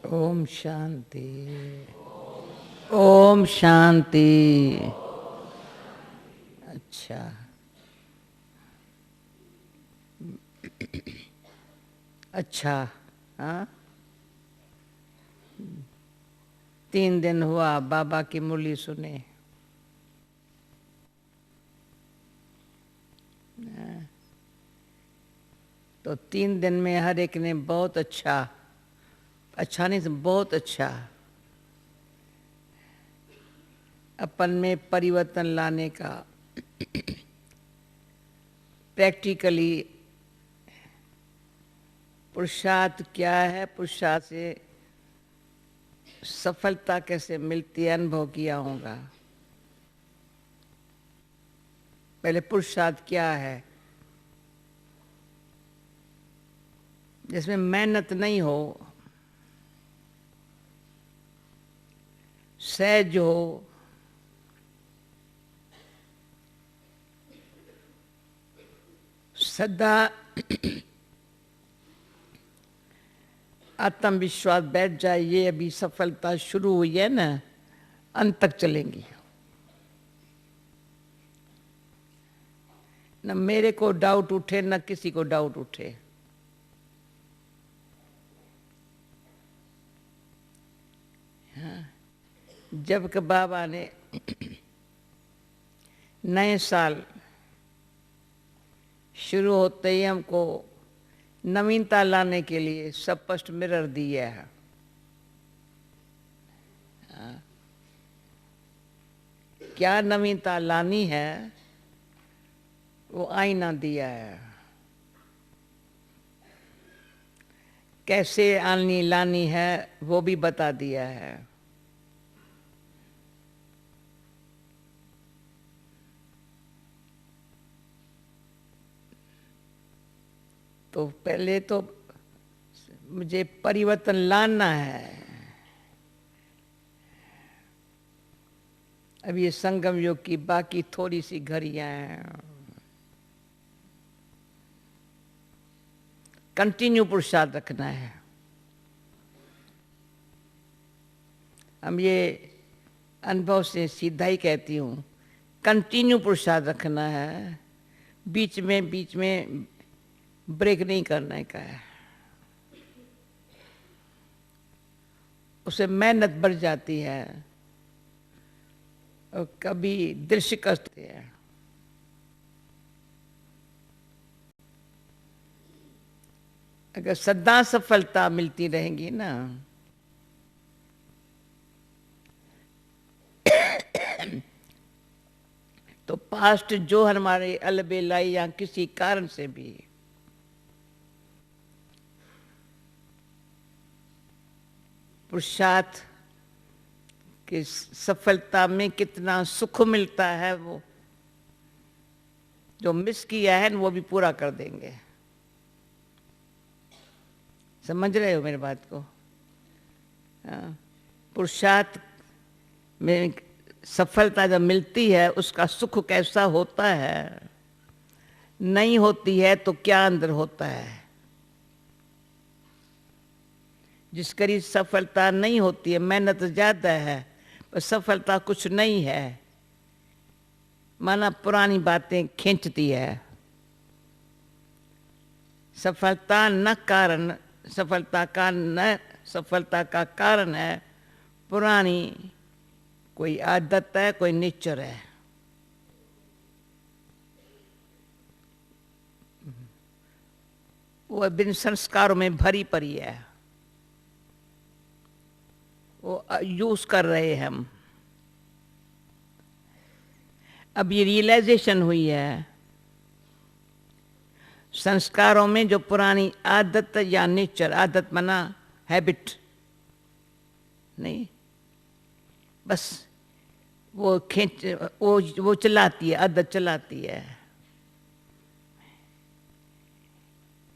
ओम शांति। ओम शांति। अच्छा, अच्छा। हाँ, 3 दिन हुआ बाबा की मुरली सुने। तो 3 दिन में हर एक ने बहुत अच्छा, अच्छा नहीं, बहुत अच्छा अपन में परिवर्तन लाने का प्रैक्टिकली पुरुषार्थ क्या है, पुरुषार्थ से सफलता कैसे मिलती है, अनुभव किया होगा। पहले पुरुषार्थ क्या है, जिसमें मेहनत नहीं हो, सहज हो, सदा आत्मविश्वास बैठ जाए। ये अभी सफलता शुरू हुई है ना, अंत तक चलेंगी। न मेरे को डाउट उठे, न किसी को डाउट उठे। हाँ, जब कि बाबा ने नए साल शुरू होते ही हमको नवीनता लाने के लिए स्पष्ट मिरर दिया है। क्या नवीनता लानी है, वो आईना दिया है। कैसे आनी लानी है, वो भी बता दिया है। तो पहले तो मुझे परिवर्तन लाना है। अब ये संगम योग की बाकी थोड़ी सी घड़ियां हैं। कंटिन्यू पुरुषार्थ रखना है। हम ये अनुभव से सीधा ही कहती हूँ, कंटिन्यू पुरुषार्थ रखना है। बीच में ब्रेक नहीं करने का है। उससे मेहनत बढ़ जाती है और कभी दिल शिकस्त है। अगर सदा सफलता मिलती रहेंगी ना, तो पास्ट जो हमारे अलबेलाई या किसी कारण से भी पुरुषार्थ की सफलता में कितना सुख मिलता है, वो जो मिस किया है वो भी पूरा कर देंगे। समझ रहे हो मेरी बात को? पुरुषार्थ में सफलता जब मिलती है, उसका सुख कैसा होता है, नहीं होती है तो क्या अंदर होता है। जिस करीब सफलता नहीं होती है, मेहनत ज्यादा है पर सफलता कुछ नहीं है, माना पुरानी बातें खींचती है। सफलता न कारण, सफलता का कारण है पुरानी कोई आदत है, कोई नेचर है। वो बिन संस्कारों में भरी पड़ी है, वो यूज कर रहे हैं हम। अब ये रियलाइजेशन हुई है, संस्कारों में जो पुरानी आदत या नेचर, आदत माना हैबिट नहीं, बस वो खींच, वो चलाती है, आदत चलाती है।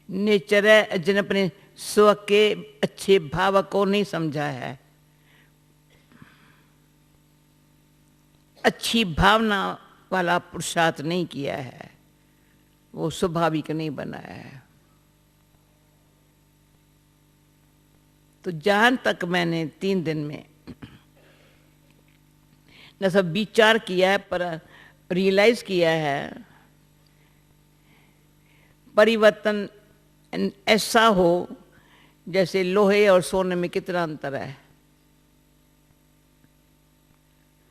नेचर है जिन अपने स्व के अच्छे भाव को नहीं समझा है, अच्छी भावना वाला पुरुषार्थ नहीं किया है, वो स्वाभाविक नहीं बना है। तो जहां तक मैंने 3 दिन में न सब विचार किया है पर रियलाइज किया है, परिवर्तन ऐसा हो जैसे लोहे और सोने में कितना अंतर है।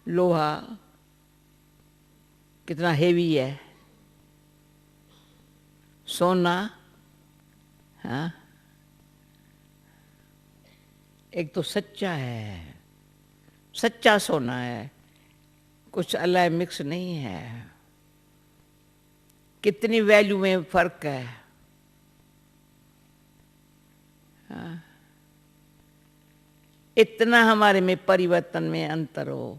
लोहा कितना हेवी है, सोना हाँ एक तो सच्चा है, सच्चा सोना है, कुछ अलग मिक्स नहीं है। कितनी वैल्यू में फर्क है। हाँ। इतना हमारे में परिवर्तन में अंतर हो,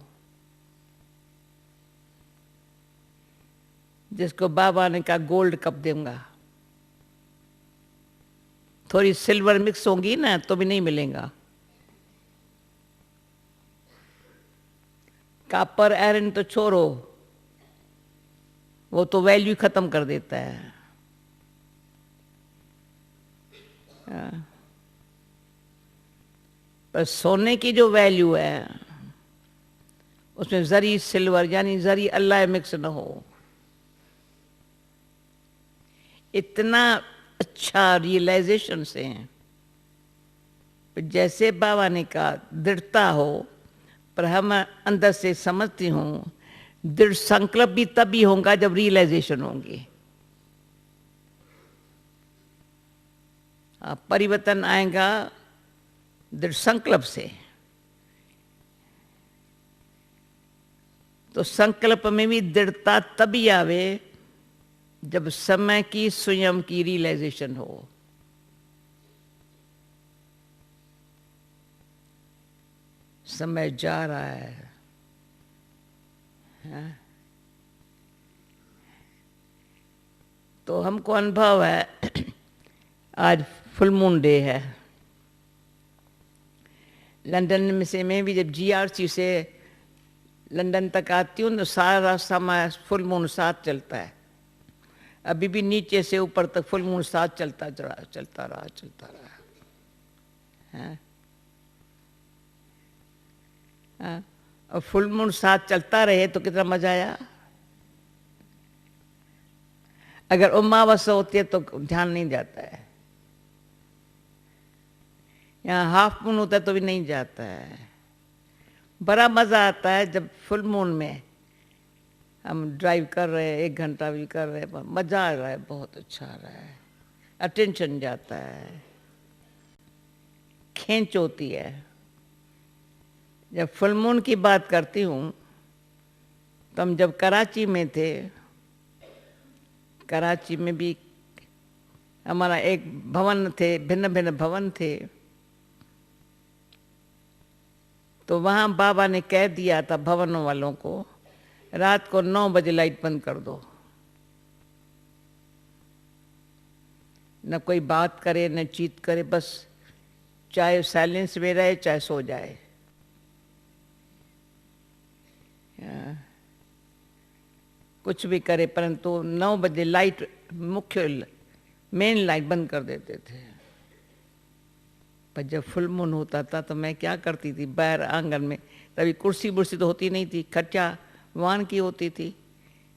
जिसको बाबा ने कहा गोल्ड कप दूंगा, थोड़ी सिल्वर मिक्स होगी ना तो भी नहीं मिलेगा। कॉपर आयरन तो छोड़ो, वो तो वैल्यू खत्म कर देता है। पर सोने की जो वैल्यू है उसमें जरी सिल्वर यानी जरी अल्लाह मिक्स न हो। इतना अच्छा रियलाइजेशन से हैं। जैसे बाबा ने कहा दृढ़ता हो, पर हम अंदर से समझती हूँ दृढ़ संकल्प भी तभी होगा जब रियलाइजेशन होंगी। परिवर्तन आएगा दृढ़ संकल्प से। तो संकल्प में भी दृढ़ता तभी आवे जब समय की स्वयं की रियलाइजेशन हो। समय जा रहा है, हाँ? तो हमको अनुभव है, आज फुल मून डे है। लंदन में से मैं भी जब जीआरसी से लंदन तक आती हूँ तो सारा समय फुल मून साथ चलता है। अभी भी नीचे से ऊपर तक फुल मून साथ चलता रहा। हाँ? हाँ? और फुल मून साथ चलता रहे तो कितना मजा आया। अगर अमावस्या होती है तो ध्यान नहीं जाता है। यहाँ हाफ मून होता है तो भी नहीं जाता है। बड़ा मजा आता है जब फुल मून में हम ड्राइव कर रहे हैं, 1 घंटा भी कर रहे हैं, मजा आ रहा है, बहुत अच्छा आ रहा है, अटेंशन जाता है, खींच होती है। जब फुल मून की बात करती हूँ तो हम जब कराची में थे, कराची में भी हमारा एक भवन थे, भिन्न भिन्न भवन थे। तो वहाँ बाबा ने कह दिया था भवनों वालों को रात को 9 बजे लाइट बंद कर दो, न कोई बात करे न चीत करे, बस चाहे साइलेंस में रहे चाहे सो जाए। कुछ भी करे परंतु 9 बजे लाइट, मुख्य मेन लाइट बंद कर देते थे। पर जब फुल मून होता था तो मैं क्या करती थी, बाहर आंगन में, तभी कुर्सी बुर्सी तो होती नहीं थी, खच्चा वान की होती थी,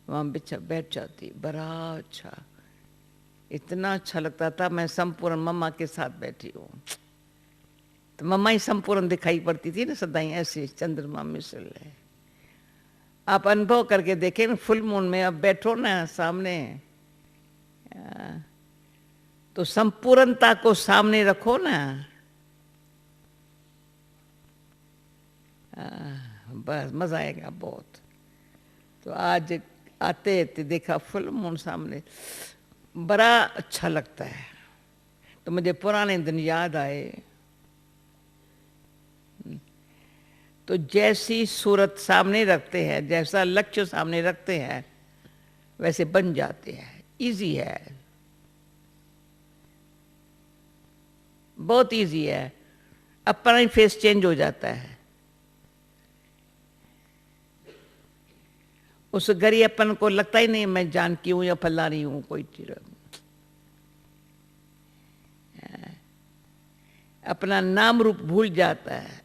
वहाँ बिछा बैठ जाती। बड़ा अच्छा, इतना अच्छा लगता था। मैं संपूर्ण मम्मा के साथ बैठी हूँ तो मम्मा ही संपूर्ण दिखाई पड़ती थी ना, सदाई ऐसे चंद्रमा मिसल है। आप अनुभव करके देखें ना, फुल मून में अब बैठो ना सामने, तो संपूर्णता को सामने रखो ना, बस मजा आएगा बहुत। तो आज आते थे देखा फुल मून सामने, बड़ा अच्छा लगता है। तो मुझे पुराने दिन याद आए। तो जैसी सूरत सामने रखते हैं, जैसा लक्ष्य सामने रखते हैं, वैसे बन जाते हैं। इजी है, बहुत इजी है। अपना ही फेस चेंज हो जाता है। उस घड़ी अपन को लगता ही नहीं मैं जानकी हूं या फलानी हूं, कोई चीज अपना नाम रूप भूल जाता है।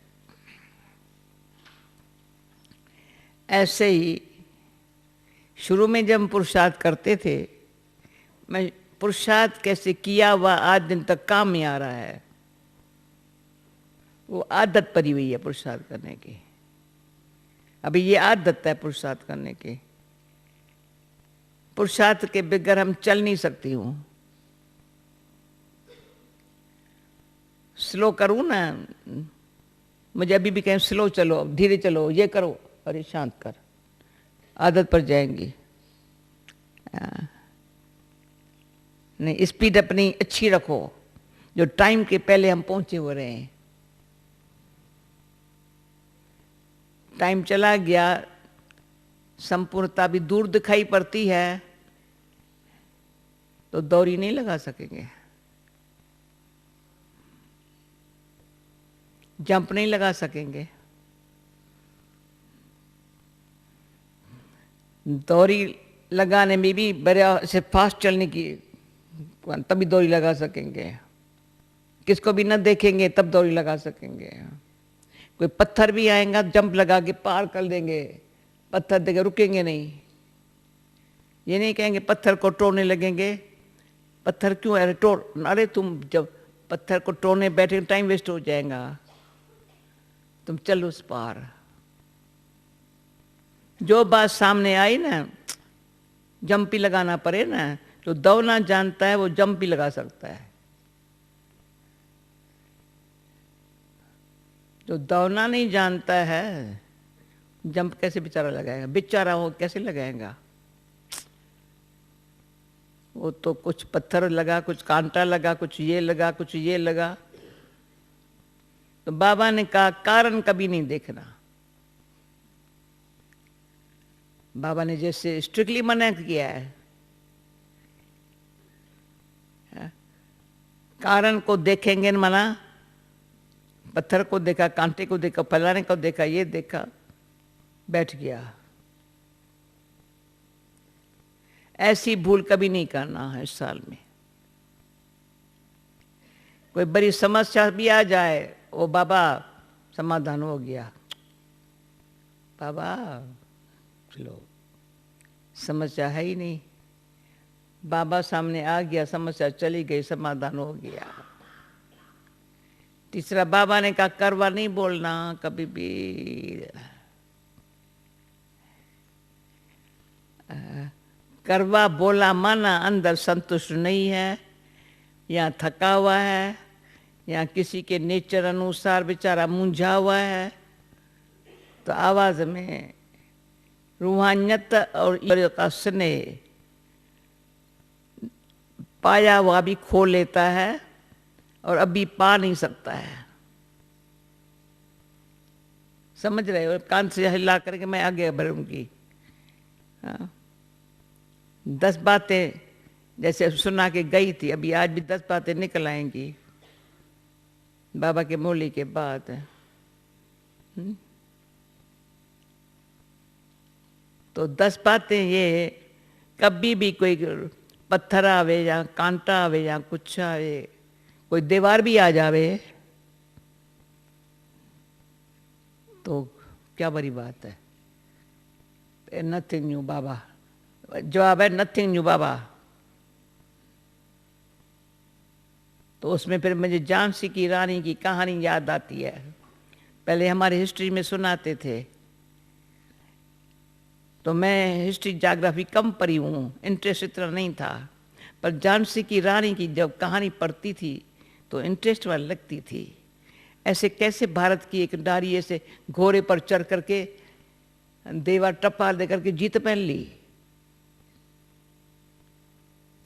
ऐसे ही शुरू में जब हम पुरुषार्थ करते थे, मैं पुरुषार्थ कैसे किया हुआ आज दिन तक काम में आ रहा है, वो आदत पड़ी हुई है पुरुषार्थ करने की। अभी ये आदत है पुरुषार्थ करने की। पुरुषार्थ के बगैर हम चल नहीं सकती हूँ। स्लो करूँ ना, मुझे अभी भी कहें स्लो चलो, धीरे चलो, ये करो, अरे शांत कर, आदत पड़ जाएंगी। नहीं, स्पीड अपनी अच्छी रखो, जो टाइम के पहले हम पहुंचे हो रहे हैं। टाइम चला गया, संपूर्णता भी दूर दिखाई पड़ती है, तो दौरी नहीं लगा सकेंगे, जंप नहीं लगा सकेंगे। दौरी लगाने में भी बड़े से फास्ट चलने की, तभी दौरी लगा सकेंगे। किसको भी न देखेंगे तब दौरी लगा सकेंगे। कोई पत्थर भी आएगा, जंप लगा के पार कर देंगे, पत्थर देकर रुकेंगे नहीं। ये नहीं कहेंगे पत्थर को तोड़ने लगेंगे, पत्थर क्यों, अरे तोड़, अरे तुम जब पत्थर को तोड़ने बैठे टाइम वेस्ट हो जाएगा, तुम चलो उस पार। जो बात सामने आई ना, जंप ही लगाना पड़े ना, जो दौड़ना जानता है वो जंप भी लगा सकता है। जो दौड़ना नहीं जानता है, जंप कैसे बेचारा लगाएगा, बेचारा हो कैसे लगाएगा। वो तो कुछ पत्थर लगा, कुछ कांटा लगा, कुछ ये लगा, कुछ ये लगा। तो बाबा ने कहा कारण कभी नहीं देखना। बाबा ने जैसे स्ट्रिक्टली मना किया है, कारण को देखेंगे मना, पत्थर को देखा, कांटे को देखा, फलाने को देखा, ये देखा, बैठ गया। ऐसी भूल कभी नहीं करना है इस साल में। कोई बड़ी समस्या भी आ जाए, वो बाबा समाधान हो गया, बाबा चलो समस्या है ही नहीं, बाबा सामने आ गया, समस्या चली गई, समाधान हो गया। तीसरा, बाबा ने कहा करवा नहीं बोलना कभी भी। करवा बोला माना अंदर संतुष्ट नहीं है, या थका हुआ है, या किसी के नेचर अनुसार बेचारा मूंझा हुआ है, तो आवाज में रूहानियत और ईश्वर का स्नेह पाया हुआ भी खो लेता है और अभी पा नहीं सकता है। समझ रहे हो? कान से हिला करके मैं आगे बढ़ूंगी। 10 बातें जैसे सुना के गई थी, अभी आज भी 10 बातें निकल आएंगी बाबा के मोली के बाद। तो 10 बातें ये, कभी भी कोई पत्थर आवे या कांटा आवे या कुछ आवे, कोई दीवार भी आ जावे, तो क्या बड़ी बात है। नथिंग न्यू बाबा, जवाब है नथिंग न्यू बाबा। तो उसमें फिर मुझे झांसी की रानी की कहानी याद आती है। पहले हमारे हिस्ट्री में सुनाते थे, तो मैं हिस्ट्री ज्योग्राफी कम पढ़ी हूँ, इंटरेस्ट इतना नहीं था, पर झांसी की रानी की जब कहानी पढ़ती थी तो इंटरेस्ट वाली लगती थी। ऐसे कैसे भारत की एक नारी ऐसे घोड़े पर चढ़ करके देवा टप्पा दे करके जीत पहन ली।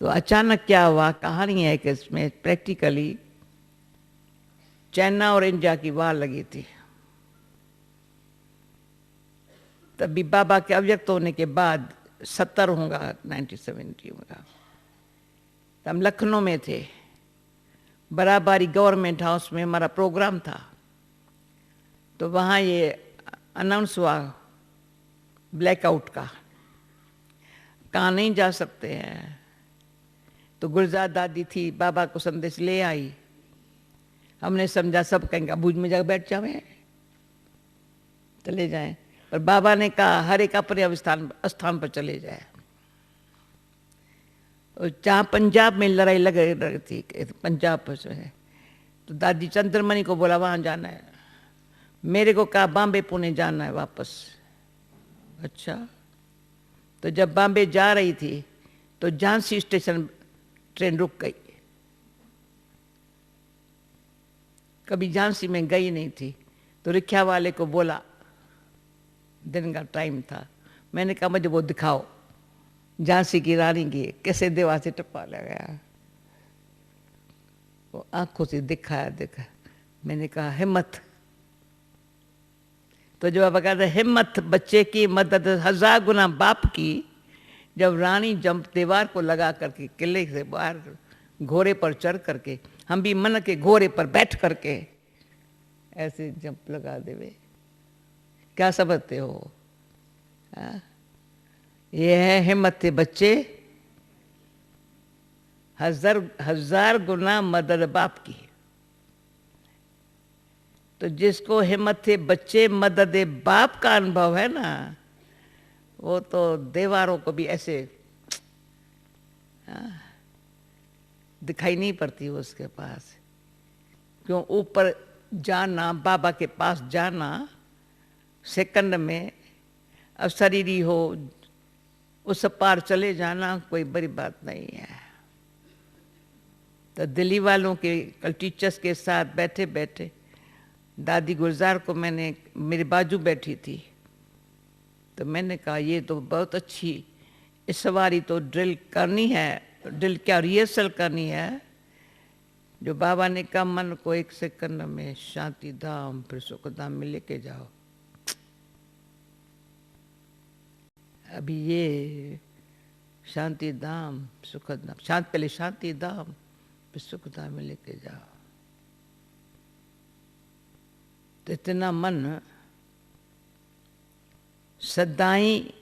तो अचानक क्या हुआ, कहानी है कि इसमें प्रैक्टिकली चाइना और इंडिया की वार लगी थी। तभी बाबा के अव्यक्त होने के बाद 70 होगा, 1970 होगा, तो हम लखनऊ में थे, बराबरी गवर्नमेंट हाउस में हमारा प्रोग्राम था। तो वहाँ ये अनाउंस हुआ ब्लैकआउट का, कहाँ नहीं जा सकते हैं। तो गुलजार दादी थी, बाबा को संदेश ले आई, हमने समझा सब कहेंगे भुज में जाकर बैठ जावे, चले जाएं, पर बाबा ने कहा हर एक अपने स्थान पर चले जाए। और जहाँ पंजाब में लड़ाई लग रही थी, पंजाब पर जो है, तो दादी चंद्रमणि को बोला वहाँ जाना है, मेरे को कहा बॉम्बे पुणे जाना है वापस। अच्छा, तो जब बॉम्बे जा रही थी तो झांसी स्टेशन ट्रेन रुक गई। कभी झांसी में गई नहीं थी, तो रिक्शा वाले को बोला, दिन का टाइम था, मैंने कहा मुझे वो दिखाओ झांसी की रानी की कैसे दीवार से टप्पा लगाया। वो आंखों से देखा। मैंने कहा हिम्मत। तो जो बाबा कहते हिम्मत बच्चे की मदद 1000 गुना बाप की। जब रानी जंप दीवार को लगा करके किले से बाहर घोड़े पर चढ़ करके, हम भी मन के घोड़े पर बैठ करके ऐसे जंप लगा देवे, क्या समझते हो? ये है हिम्मत बच्चे, 1000 गुना मदद बाप की। तो जिसको हिम्मत थे बच्चे मदद बाप का अनुभव है ना, वो तो दीवारों को भी ऐसे दिखाई नहीं पड़ती उसके पास। क्यों? ऊपर जाना, बाबा के पास जाना सेकंड में, अब शरीर ही हो उस पार चले जाना कोई बड़ी बात नहीं है। तो दिल्ली वालों के कल टीचर्स के साथ बैठे बैठे दादी गुलजार को मैंने, मेरे बाजू बैठी थी, तो मैंने कहा ये तो बहुत अच्छी इस सवारी तो ड्रिल करनी है, ड्रिल क्या रिहर्सल करनी है। जो बाबा ने कहा मन को 1 सेकंड में शांति धाम फिर सुख धाम में लेके जाओ। अभी ये शांति धाम सुख धाम, पहले शांति धाम फिर सुख धाम में लेके जाओ। तो इतना मन सदाई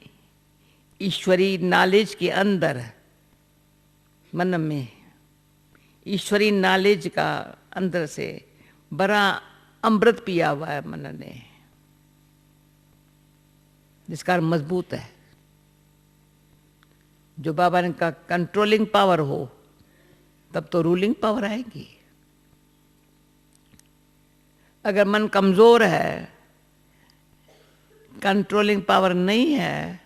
ईश्वरी नॉलेज के अंदर, मन में ईश्वरी नॉलेज का अंदर से बड़ा अमृत पिया हुआ है मन ने, जिसका मजबूत है। जो बाबा ने कहा कंट्रोलिंग पावर हो तब तो रूलिंग पावर आएगी। अगर मन कमजोर है, कंट्रोलिंग पावर नहीं है,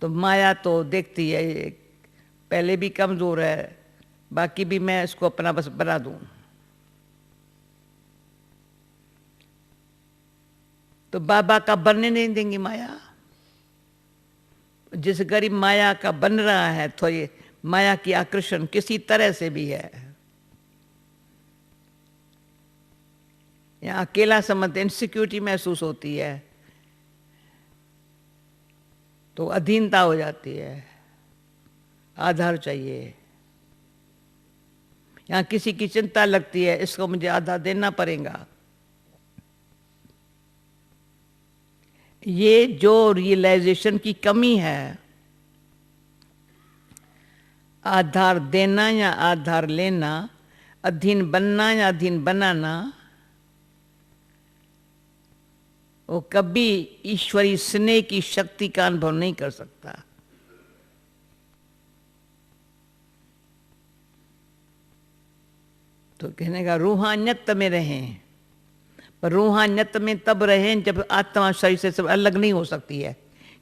तो माया तो देखती है पहले भी कमजोर है, बाकी भी मैं इसको अपना बस बना दूं। तो बाबा का बनने नहीं देंगी माया। जिस गरीब माया का बन रहा है, तो ये माया की आकर्षण किसी तरह से भी है, यहाँ अकेला समझते, इनसिक्योरिटी महसूस होती है तो अधीनता हो जाती है, आधार चाहिए। यहाँ किसी की चिंता लगती है, इसको मुझे आधार देना पड़ेगा। ये जो रियलाइजेशन की कमी है, आधार देना या आधार लेना, अधीन बनना या अधीन बनाना, वो कभी ईश्वरी स्नेह की शक्ति का अनुभव नहीं कर सकता। तो कहने का रूहानियत में रहें, पर रूहानियत में तब रहें जब आत्मा शरीर से सब अलग नहीं हो सकती है।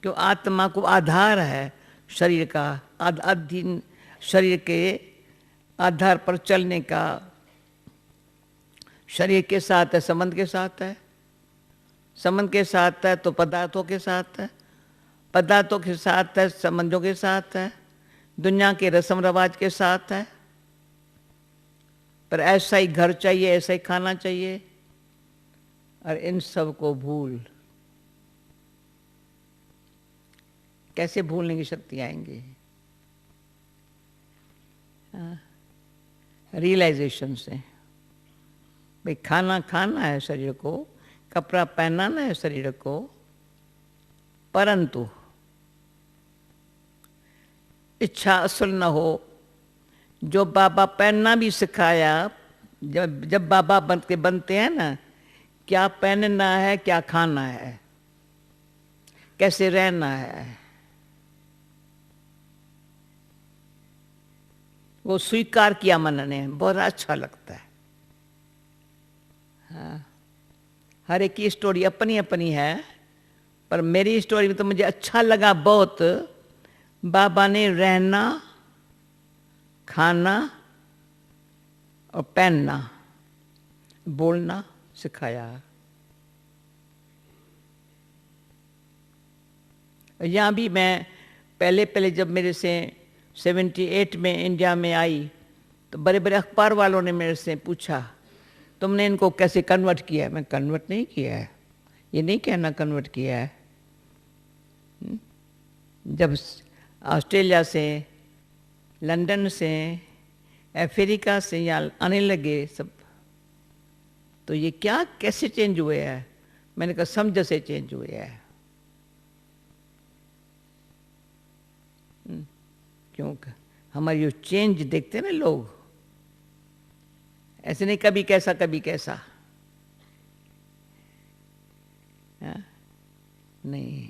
क्यों? आत्मा को आधार है शरीर का, अधीन शरीर के आधार पर चलने का। शरीर के साथ है, संबंध के साथ है, संबंध के साथ है तो पदार्थों के साथ है, पदार्थों के साथ है संबंधों के साथ है, दुनिया के रस्म रवाज के साथ है। पर ऐसा ही घर चाहिए, ऐसा ही खाना चाहिए, और इन सब को भूल, कैसे भूलने की शक्ति आएंगी? रियलाइजेशन से। भाई खाना खाना है शरीर को, कपड़ा पहनाना है शरीर को, परंतु इच्छा असल न हो। जो बाबा पहनना भी सिखाया, जब जब बाबा बनते हैं ना, क्या पहनना है, क्या खाना है, कैसे रहना है, वो स्वीकार किया मन ने, बहुत अच्छा लगता है। हाँ, हर एक की स्टोरी अपनी अपनी है, पर मेरी स्टोरी में तो मुझे अच्छा लगा बहुत। बाबा ने रहना, खाना और पहनना, बोलना सिखाया। यहाँ भी मैं पहले जब मेरे से 78 में इंडिया में आई, तो बड़े बड़े अखबार वालों ने मेरे से पूछा, तुमने इनको कैसे कन्वर्ट किया है? मैं कन्वर्ट नहीं किया है, ये नहीं कहना कन्वर्ट किया है। जब ऑस्ट्रेलिया से, लंदन से, अफ्रीका से यहाँ आने लगे सब, तो ये क्या कैसे चेंज हुए हैं? मैंने कहा समझ से चेंज हुए हैं। क्योंकि हमारी जो चेंज देखते हैं ना लोग, ऐसे नहीं कभी कैसा कभी कैसा, हाँ? नहीं,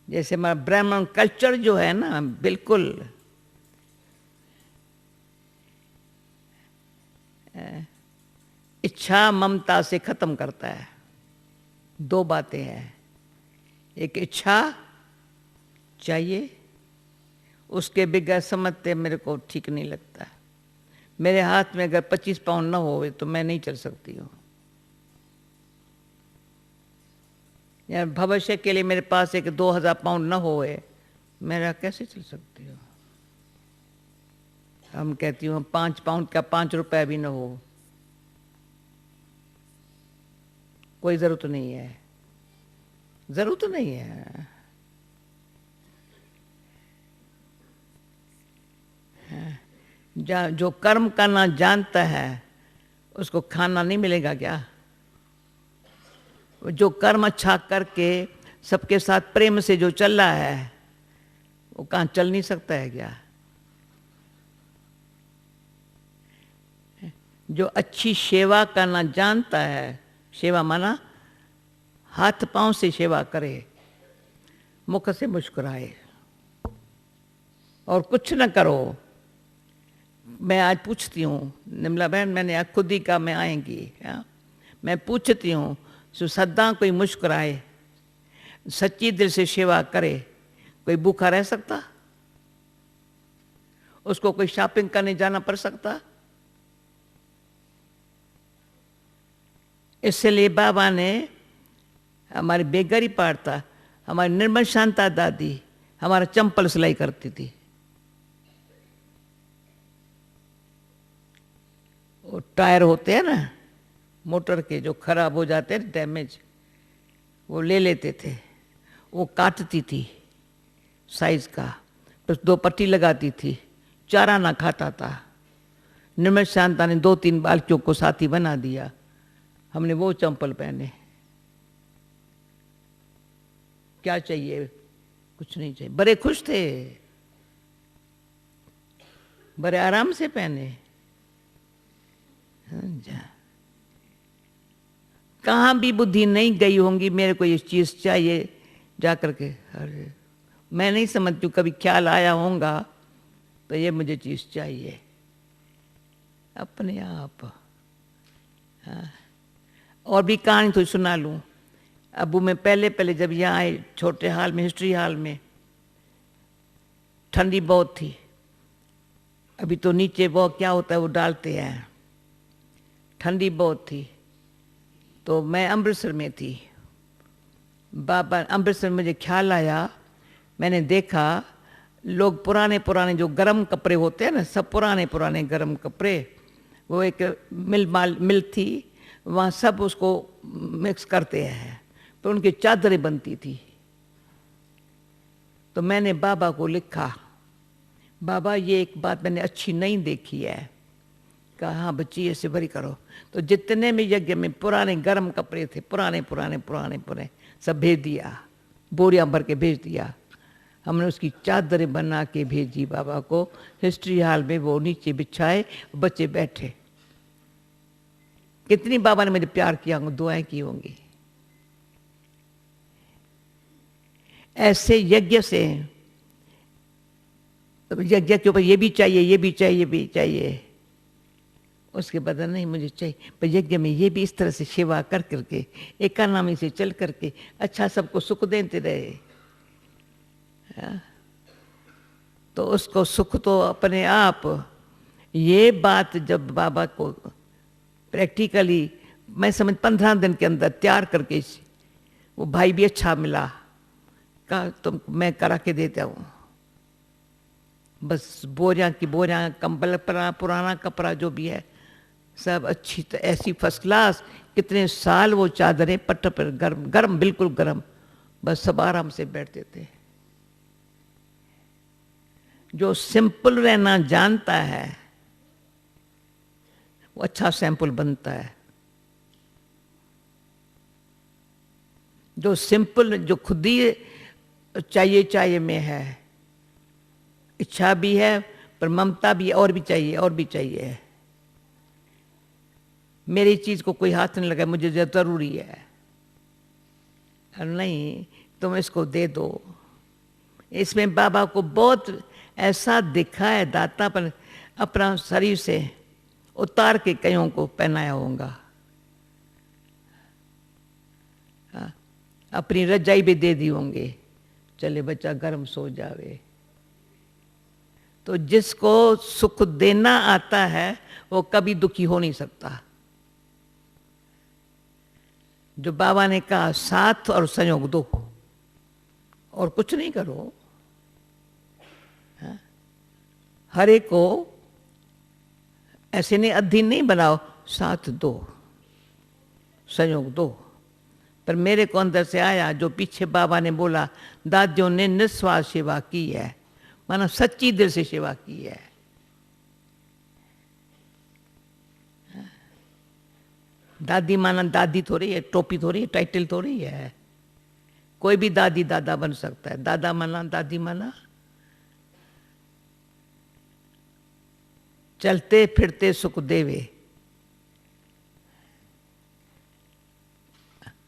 जैसे हमारा ब्राह्मण कल्चर जो है ना, बिल्कुल इच्छा ममता से खत्म करता है। दो बातें हैं, एक इच्छा चाहिए, उसके बगैर समझते मेरे को ठीक नहीं लगता। मेरे हाथ में अगर 25 पाउंड ना हो तो मैं नहीं चल सकती हूँ। यार भविष्य के लिए मेरे पास एक 2000 पाउंड ना होए, मेरा कैसे चल सकती हूँ? हम कहती हूँ 5 पाउंड का 5 रुपया भी ना हो, कोई जरूरत नहीं है, जरूरत नहीं है। जो कर्म करना जानता है उसको खाना नहीं मिलेगा क्या? जो कर्म अच्छा करके सबके साथ प्रेम से जो चल रहा है, वो कहाँ चल नहीं सकता है क्या? जो अच्छी सेवा करना जानता है, सेवा माना हाथ पांव से सेवा करे, मुख से मुस्कुराए और कुछ न करो। मैं आज पूछती हूँ निर्मला बहन, मैंने खुद ही कहा मैं आएंगी, मैं पूछती हूँ, सदा कोई मुस्कुराए, सच्ची दिल से सेवा करे, कोई भूखा रह सकता? उसको कोई शॉपिंग करने जाना पड़ सकता? इसलिए बाबा ने हमारी बेगरी पाड़ता, हमारी निर्मल शांता दादी हमारा चंपल सिलाई करती थी। वो टायर होते हैं ना मोटर के, जो खराब हो जाते हैं डैमेज, वो ले लेते थे, वो काटती थी साइज का, बस 2 पट्टी लगाती थी, चारा ना खाता था। निर्मल शांता ने 2-3 बालकियों को साथी बना दिया, हमने वो चंपल पहने। क्या चाहिए? कुछ नहीं चाहिए, बड़े खुश थे, बड़े आराम से पहने। कहाँ भी बुद्धि नहीं गई होंगी, मेरे को ये चीज चाहिए जा करके, अरे मैं नहीं समझती हूँ, कभी ख्याल आया होगा तो ये मुझे चीज चाहिए अपने आप। हाँ। और भी कहानी तो सुना लूँ। अबू मैं पहले जब यहाँ आए, छोटे हाल में, हिस्ट्री हाल में, ठंडी बहुत थी। अभी तो नीचे वो क्या होता है वो डालते हैं, ठंडी बहुत थी, तो मैं अमृतसर में थी। बाबा अमृतसर में मुझे ख्याल आया, मैंने देखा लोग पुराने जो गरम कपड़े होते हैं ना, सब पुराने गरम कपड़े, वो एक मिल थी, वहाँ सब उसको मिक्स करते हैं, तो उनकी चादरें बनती थी। तो मैंने बाबा को लिखा, बाबा ये एक बात मैंने अच्छी नहीं देखी है। कहा हाँ बच्ची ऐसे बरी करो। तो जितने भी यज्ञ में पुराने गर्म कपड़े थे, पुराने सब भेज दिया, बोरियां भर के भेज दिया। हमने उसकी चादरें बना के भेजी बाबा को। हिस्ट्री हॉल में वो नीचे बिछाए, बच्चे बैठे, कितनी बाबा ने मुझे प्यार किया होंगे, दुआएं की होंगी। ऐसे यज्ञ से, यज्ञ के ऊपर ये भी चाहिए, ये भी चाहिए, ये भी चाहिए, उसके बदल नहीं मुझे चाहिए, पर यज्ञ में ये भी इस तरह से सेवा कर करके, एकानामी से चल करके अच्छा सबको सुख देते रहे, तो उसको सुख तो अपने आप। ये बात जब बाबा को प्रैक्टिकली मैं समझ 15 दिन के अंदर तैयार करके, वो भाई भी अच्छा मिला, कहा तुम मैं करा के देता हूँ, बस बोरियां की बोरियां, कंबल पुराना कपड़ा जो भी है सब अच्छी ऐसी फर्स्ट क्लास। कितने साल वो चादरें पट्ट पर गर्म गर्म, बिल्कुल गर्म, बस सब आराम से बैठते थे। जो सिंपल रहना जानता है वो अच्छा सैंपल बनता है। जो सिंपल, जो खुद ही चाहिए चाहिए में है, इच्छा भी है पर ममता भी, और भी चाहिए और भी चाहिए, मेरी चीज को कोई हाथ नहीं लगाए, मुझे जरूरी है, नहीं तुम इसको दे दो। इसमें बाबा को बहुत ऐसा दिखा है, दाता पर अपना शरीर से उतार के कईयों को पहनाया होगा, अपनी रजाई भी दे दी होंगे, चले बच्चा गर्म सो जावे। तो जिसको सुख देना आता है वो कभी दुखी हो नहीं सकता। जो बाबा ने कहा साथ और संयोग दो और कुछ नहीं करो, हर एक को ऐसे नहीं अधीन नहीं बनाओ, साथ दो संयोग दो। पर मेरे को अंदर से आया जो पीछे बाबा ने बोला, दादियों ने निस्वार्थ सेवा की है, माना सच्ची दिल से सेवा की है। दादी माना दादी थोड़ी है, टोपी थोड़ी है, टाइटल थोड़ी है, कोई भी दादी दादा बन सकता है। दादा माना दादी माना चलते फिरते सुख देवे,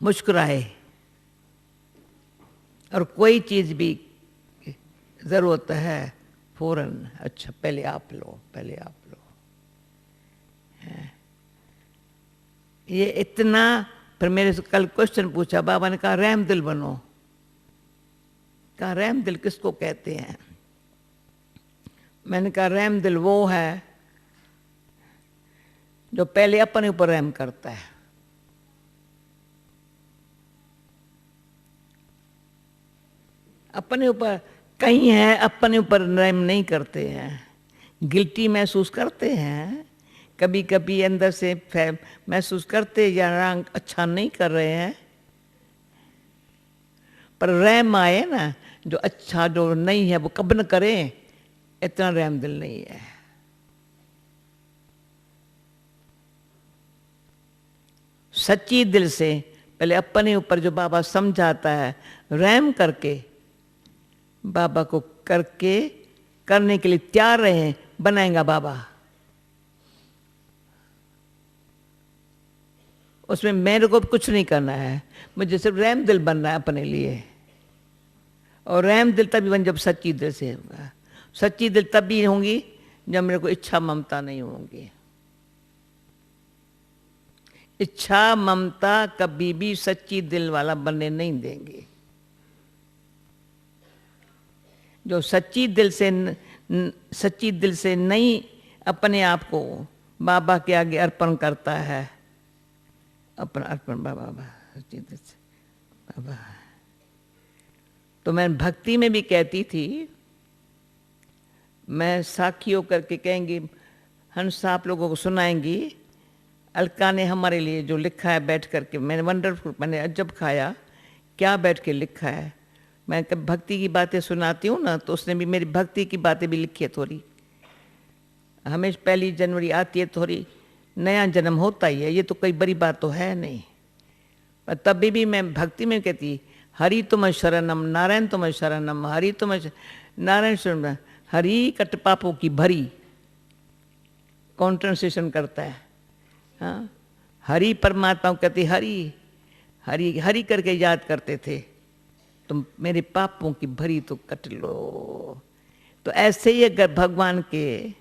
मुस्कुराए, और कोई चीज भी जरूरत है फौरन, अच्छा पहले आप लो, पहले आप लो। ये इतना। फिर मेरे से कल क्वेश्चन पूछा, बाबा ने कहा रहम दिल बनो। कहा रहम दिल किसको कहते हैं? मैंने कहा रहम दिल वो है जो पहले अपने ऊपर रहम करता है। अपने ऊपर कहीं है, अपने ऊपर रहम नहीं करते हैं, गिल्टी महसूस करते हैं, कभी कभी अंदर से महसूस करते या रंग अच्छा नहीं कर रहे हैं, पर रहम आए ना, जो अच्छा जो नहीं है वो कब न करें, इतना रहम दिल नहीं है। सच्ची दिल से पहले अपने ऊपर जो बाबा समझाता है, रहम करके बाबा को करके करने के लिए तैयार रहे, बनाएगा बाबा। उसमें मेरे को कुछ नहीं करना है, मुझे सिर्फ रहम दिल बनना है अपने लिए। और रहम दिल तभी बन जब सच्ची दिल से होगा। सच्ची दिल तभी होंगी जब मेरे को इच्छा ममता नहीं होंगी। इच्छा ममता कभी भी सच्ची दिल वाला बनने नहीं देंगे। जो सच्ची दिल से नहीं अपने आप को बाबा के आगे अर्पण करता है, अपना अर्पण बाबा सच्ची दिल से बाबा। तो मैं भक्ति में भी कहती थी, मैं साखी होकर के कहेंगी, हंस आप लोगों को सुनाएंगी, अलका ने हमारे लिए जो लिखा है बैठ करके, मैंने वंडरफुल, मैंने अजब खाया क्या बैठ के लिखा है। मैं कब भक्ति की बातें सुनाती हूँ ना, तो उसने भी मेरी भक्ति की बातें भी लिखी है थोड़ी। हमें 1 जनवरी आती है, थोड़ी नया जन्म होता ही है, ये तो कोई बड़ी बात तो है नहीं। पर तभी भी मैं भक्ति में कहती, हरि तुम शरणम, नारायण तुम शरणम, हरि तुम नारायण शरणम, हरि कट पापों की भरी, कॉन्ट्रेंसेशन करता है। हाँ, हरि परमात्मा को कहते हरि हरि हरि करके याद करते थे, तुम मेरे पापों की भरी तो कट लो। तो ऐसे ही अगर भगवान के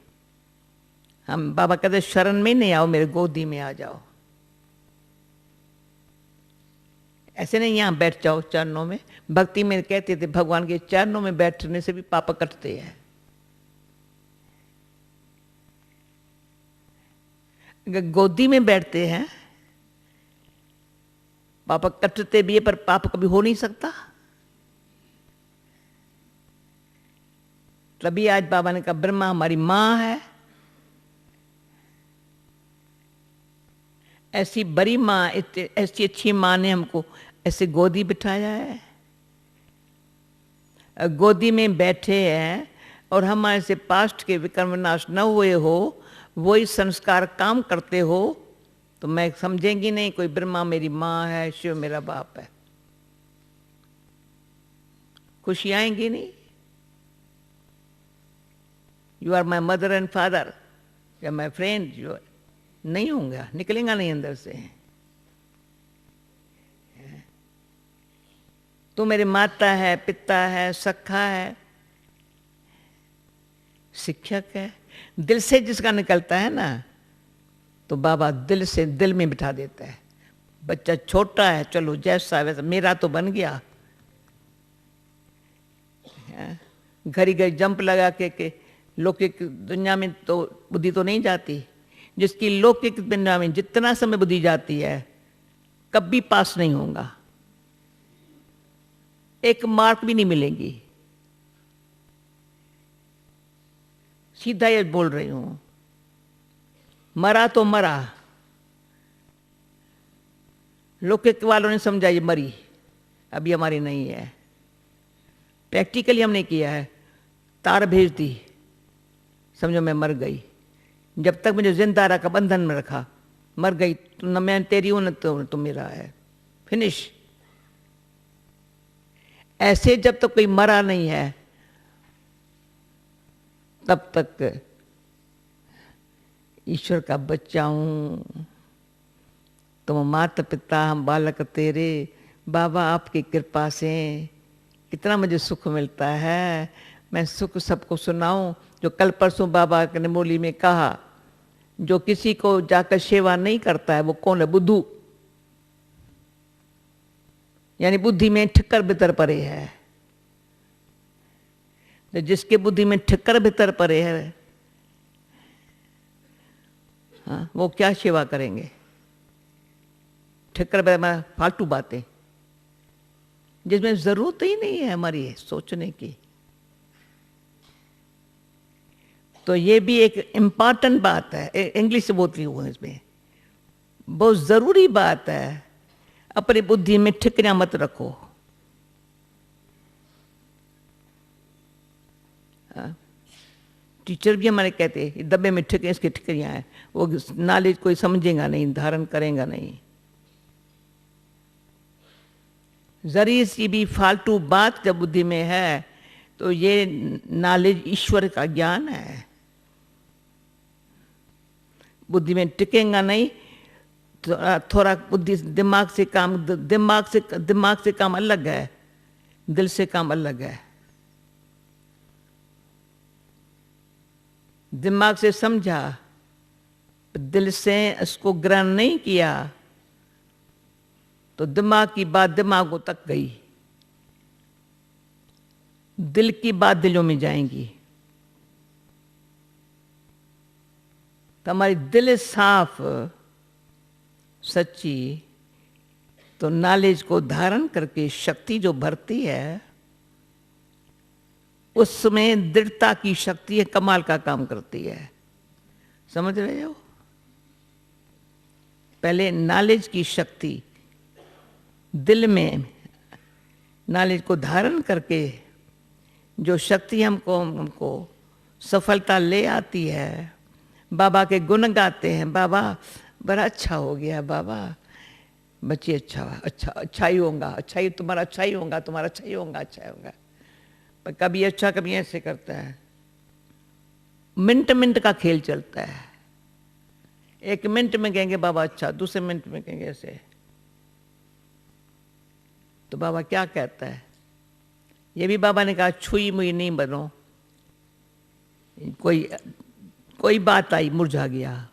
हम, बाबा कहते शरण में नहीं आओ, मेरे गोदी में आ जाओ। ऐसे नहीं यहाँ बैठ जाओ चरणों में। भक्ति में कहते थे भगवान के चरणों में बैठने से भी पाप कटते हैं। अगर गोदी में बैठते हैं पाप कटते भी है, पर पाप कभी हो नहीं सकता। तभी आज बाबा ने कहा ब्रह्मा हमारी माँ है, ऐसी बड़ी माँ, ऐसी अच्छी माँ ने हमको ऐसे गोदी बिठाया है, गोदी में बैठे हैं और हमारे से पास्ट के विकर्म नाश न हुए हो, वही संस्कार काम करते हो, तो मैं समझेंगी नहीं कोई ब्रह्मा मेरी माँ है, शिव मेरा बाप है। खुशी आएंगी नहीं। You are my mother and father या माई फ्रेंड, यू नहीं होंगे, निकलेगा नहीं अंदर से। तू मेरे माता है, पिता है, सखा है, शिक्षक है। दिल से जिसका निकलता है ना, तो बाबा दिल से दिल में बिठा देता है। बच्चा छोटा है, चलो जैसा वैसा, मेरा तो बन गया। घड़ी घड़ी जंप लगा के लौकिक दुनिया में तो बुद्धि तो नहीं जाती। जिसकी लौकिक दुनिया में जितना समय बुद्धि जाती है, कभी पास नहीं होगा, एक मार्क भी नहीं मिलेगी। सीधा ये बोल रही हूं, मरा तो मरा। लौकिक वालों ने समझा ये मरी, अभी हमारी नहीं है। प्रैक्टिकली हमने किया है, तार भेज दी, समझो मैं मर गई। जब तक मुझे जिंदा रखा, बंधन में रखा, मर गई। तो न मैं तेरी हूं न तो मेरा है, फिनिश। ऐसे जब तक कोई मरा नहीं है, तब तक ईश्वर का बच्चा हूं, तुम माता पिता हम बालक तेरे। बाबा आपकी कृपा से कितना मुझे सुख मिलता है, मैं सुख सबको सुनाऊं। जो कल परसों बाबा ने बोली में कहा, जो किसी को जाकर सेवा नहीं करता है वो कौन है? बुद्धू, यानी बुद्धि में ठिक्कर भीतर पड़े है। तो जिसके बुद्धि में ठिक्कर भीतर पड़े है, हाँ, वो क्या सेवा करेंगे? ठिक्कर भीतर फालतू बातें जिसमें जरूरत ही नहीं है हमारी सोचने की। तो ये भी एक इम्पॉर्टेंट बात है, इंग्लिश से बोलती हूँ इसमें, बहुत जरूरी बात है। अपनी बुद्धि में ठिकरियां मत रखो। टीचर भी हमारे कहते हैं डब्बे में ठिक इसकी ठिकरियां हैं, वो नॉलेज कोई समझेगा नहीं, धारण करेगा नहीं। जरी सी भी फालतू बात जब बुद्धि में है तो ये नॉलेज ईश्वर का ज्ञान है, बुद्धि में टिकेगा नहीं। थोड़ा बुद्धि दिमाग से काम अलग है, दिल से काम अलग है। दिमाग से समझा, दिल से इसको ग्रहण नहीं किया, तो दिमाग की बात दिमागों तक गई, दिल की बात दिलों में जाएंगी। तो हमारी दिल साफ सच्ची, तो नॉलेज को धारण करके शक्ति जो भरती है, उसमें दृढ़ता की शक्ति है, कमाल का काम करती है। समझ रहे हो? पहले नॉलेज की शक्ति दिल में, नॉलेज को धारण करके जो शक्ति हमको सफलता ले आती है। बाबा के गुण गाते हैं, बाबा बड़ा अच्छा हो गया, बाबा बच्चे अच्छा ही होगा, अच्छा ही तुम्हारा, अच्छा ही होगा, तुम्हारा अच्छा ही होगा, अच्छा होगा। पर कभी अच्छा कभी ऐसे करता है, मिनट मिनट का खेल चलता है। एक मिनट में कहेंगे बाबा अच्छा, दूसरे मिनट में कहेंगे ऐसे। तो बाबा क्या कहता है? ये भी बाबा ने कहा छुई मुई नहीं बनो। कोई बात आई मुरझा गया,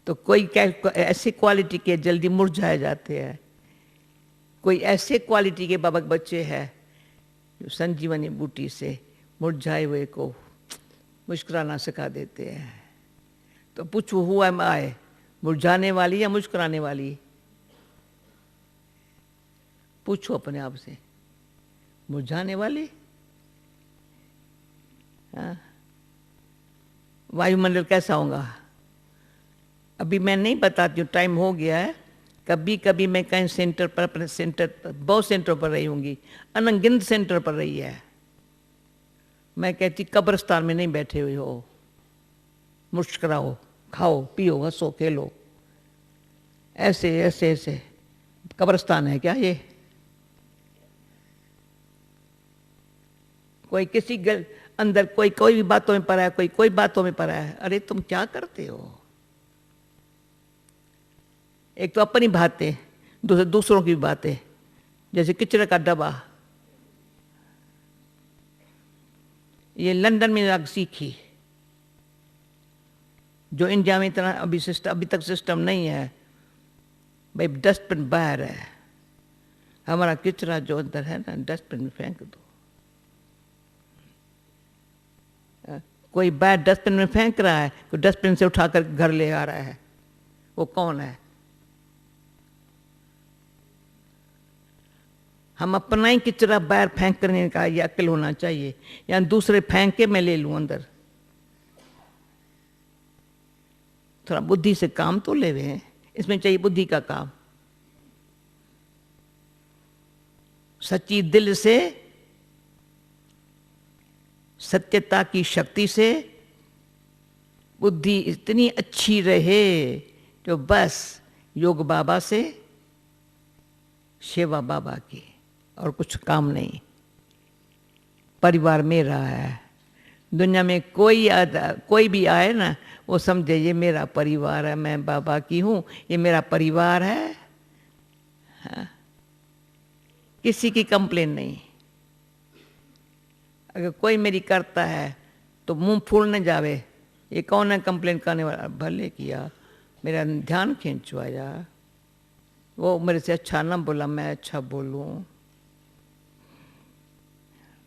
तो कोई ऐसी क्वालिटी के जल्दी मुरझाए जाते हैं, कोई ऐसे क्वालिटी के बाबा बच्चे हैं जो संजीवनी बूटी से मुरझाए हुए को मुस्कुराना सिखा देते हैं। तो पूछो हुआ आए, मुरझाने वाली या मुस्कुराने वाली? पूछो अपने आप से, मुरझाने वाली? हाँ? वायुमंडल कैसा होगा? अभी मैं नहीं बताती हूँ, टाइम हो गया है। कभी कभी मैं कहीं सेंटर पर, अपने सेंटर पर, बहुत सेंटर पर रही होंगी, अनगिनत सेंटर पर रही है। मैं कहती कब्रिस्तान में नहीं बैठे हुए हो, मुस्कुराओ, खाओ पियो हंसो खेलो, ऐसे ऐसे ऐसे कब्रिस्तान है क्या ये? कोई किसी अंदर कोई भी बातों में पड़ा है, कोई बातों में पड़ा है। अरे तुम क्या करते हो? एक तो अपनी बातें, दूसरों की बातें, जैसे किचरे का डब्बा। ये लंदन में आग सीखी, जो इंडिया में इतना अभी तक सिस्टम नहीं है। भाई डस्टबिन बाहर है, हमारा किचरा जो अंदर है ना, डस्टबिन में फेंक दो। कोई बाहर डस्टबिन में फेंक रहा है, कोई डस्टबिन से उठाकर घर ले आ रहा है, वो कौन है? हम अपना ही किचरा बाहर फेंक करने का ये अक्ल होना चाहिए, या दूसरे फेंक के मैं ले लूं अंदर। थोड़ा बुद्धि से काम तो ले हुए, इसमें चाहिए बुद्धि का काम। सच्ची दिल से, सत्यता की शक्ति से बुद्धि इतनी अच्छी रहे जो बस योग बाबा से, सेवा बाबा की, और कुछ काम नहीं। परिवार मेरा है। दुनिया में कोई भी आए ना, वो समझे ये मेरा परिवार है, मैं बाबा की हूँ, ये मेरा परिवार है। हाँ? किसी की कंप्लेन नहीं। अगर कोई मेरी करता है तो मुंह फूल न जावे, ये कौन है कंप्लेन करने वाला? भले किया, मेरा ध्यान खींचवाया, वो मेरे से अच्छा ना बोला, मैं अच्छा बोलूं,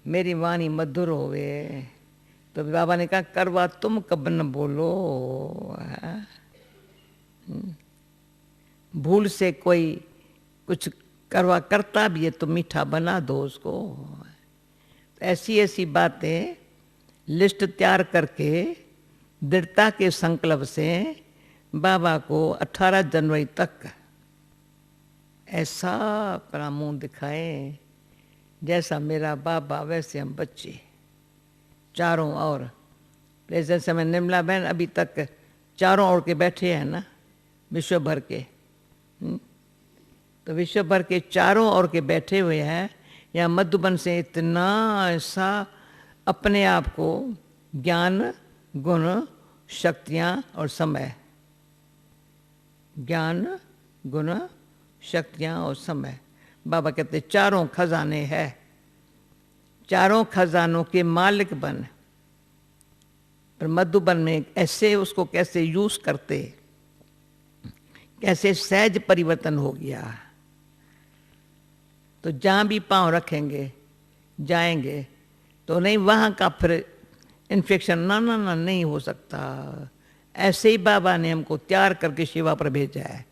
मेरी वाणी मधुर होवे। तो बाबा ने कहा करवा तुम कब न बोलो। भूल से कोई कुछ करवा करता भी है तो मीठा बना दो उसको। ऐसी ऐसी बातें लिस्ट तैयार करके दृढ़ता के संकल्प से बाबा को 18 जनवरी तक ऐसा अपना मुंह दिखाए, जैसा मेरा बाबा वैसे हम बच्चे चारों ओर। जैसे मैं निर्मला बहन अभी तक चारों ओर के बैठे हैं ना, विश्व भर के, तो विश्व भर के चारों ओर के बैठे हुए हैं। या मधुबन से इतना ऐसा अपने आप को ज्ञान, गुण, शक्तियाँ और समय, ज्ञान, गुण, शक्तियाँ और समय, बाबा कहते चारों खजाने हैं। चारों खजानों के मालिक बन। पर मधुबन में ऐसे उसको कैसे यूज करते, कैसे सहज परिवर्तन हो गया। तो जहाँ भी पांव रखेंगे जाएंगे तो नहीं वहाँ का फिर इन्फेक्शन ना ना ना नहीं हो सकता। ऐसे ही बाबा ने हमको तैयार करके सेवा पर भेजा है।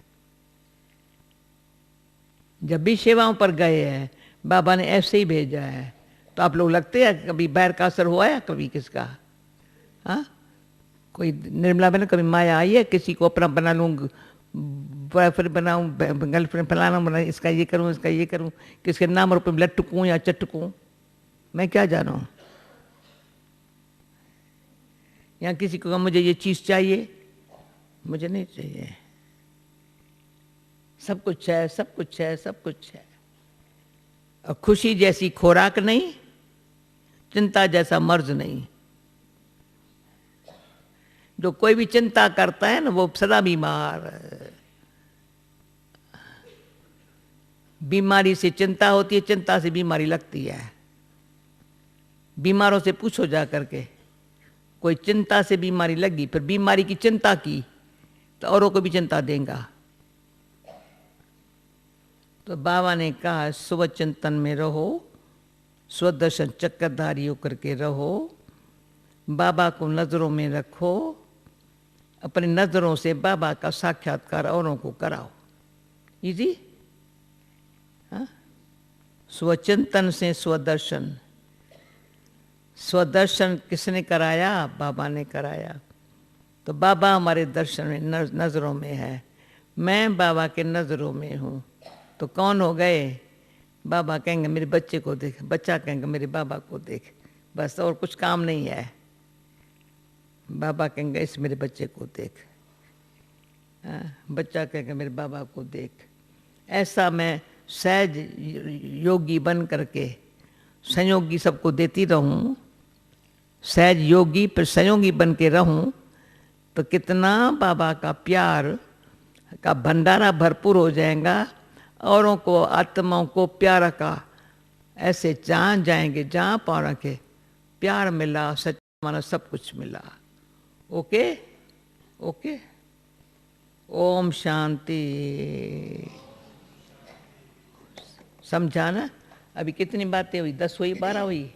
जब भी सेवाओं पर गए हैं बाबा ने ऐसे ही भेजा है। तो आप लोग लगते हैं कभी बैर का असर हुआ है कभी किसका? हाँ, कोई निर्मला बहन कभी माया आई है किसी को अपना बना लूँ, बॉयफ्रेंड बनाऊँ, गर्लफ्रेंड फलाना बना, इसका ये करूँ इसका ये करूँ, किसके नाम रुपये लटकूँ या चटकूँ, मैं क्या जानूँ? या किसी को मुझे ये चीज़ चाहिए, मुझे नहीं चाहिए। सब कुछ है, सब कुछ है, सब कुछ है। और खुशी जैसी खुराक नहीं, चिंता जैसा मर्ज नहीं। जो कोई भी चिंता करता है ना वो सदा बीमार। बीमारी से चिंता होती है, चिंता से बीमारी लगती है। बीमारों से पूछो जा करके, कोई चिंता से बीमारी लगी फिर बीमारी की चिंता की तो औरों को भी चिंता देगा। तो बाबा ने कहा स्व चिंतन में रहो, स्वदर्शन चक्रधारी होकर के रहो, बाबा को नजरों में रखो, अपनी नजरों से बाबा का साक्षात्कार औरों को कराओ। इजी। हाँ, स्वचिंतन से स्वदर्शन। स्वदर्शन किसने कराया? बाबा ने कराया। तो बाबा हमारे दर्शन में नजरों में है, मैं बाबा के नजरों में हूँ। तो कौन हो गए? बाबा कहेंगे मेरे बच्चे को देख, बच्चा कहेंगे मेरे बाबा को देख, बस और कुछ काम नहीं है। बाबा कहेंगे इस मेरे बच्चे को देख, बच्चा कहेंगे मेरे बाबा को देख। ऐसा मैं सहज योगी बन करके संयोगी सबको देती रहूं, सहज योगी पर संयोगी बन के रहूं, तो कितना बाबा का प्यार का भंडारा भरपूर हो जाएगा। औरों को, आत्माओं को प्यार का ऐसे जान जाएंगे, जहाँ पाओ के प्यार मिला, सच्चा माना सब कुछ मिला। Okay okay. ओम शांति। समझा ना? अभी कितनी बातें हुई? 10 हुई, 12 हुई,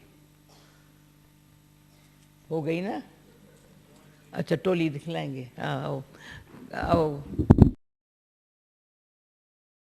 हो गई ना? अच्छा टोली दिखलाएंगे। आओ आओ।